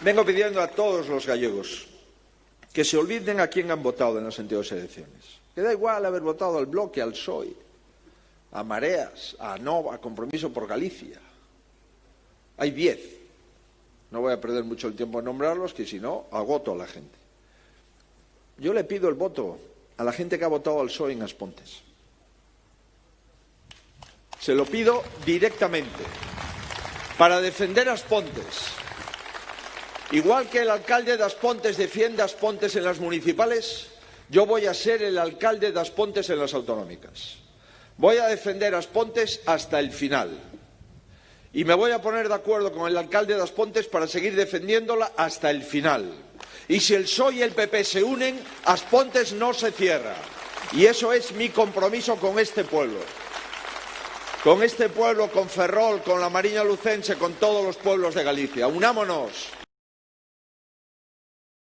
Vengo pidiendo a todos los gallegos que se olviden a quién han votado en las anteriores elecciones. Que da igual haber votado al Bloque, al PSOE, a Mareas, a Nova, a Compromiso por Galicia. Hay 10. No voy a perder mucho el tiempo en nombrarlos, que si no, agoto a la gente. Yo le pido el voto a la gente que ha votado al PSOE en As Pontes. Se lo pido directamente, para defender As Pontes. Igual que el alcalde de As Pontes defiende As Pontes en las municipales, yo voy a ser el alcalde de As Pontes en las autonómicas. Voy a defender As Pontes hasta el final. Y me voy a poner de acuerdo con el alcalde de As Pontes para seguir defendiéndola hasta el final. Y si el PSOE y el PP se unen, As Pontes no se cierra. Y eso es mi compromiso con este pueblo. Con este pueblo, con Ferrol, con la Mariña Lucense, con todos los pueblos de Galicia. Unámonos.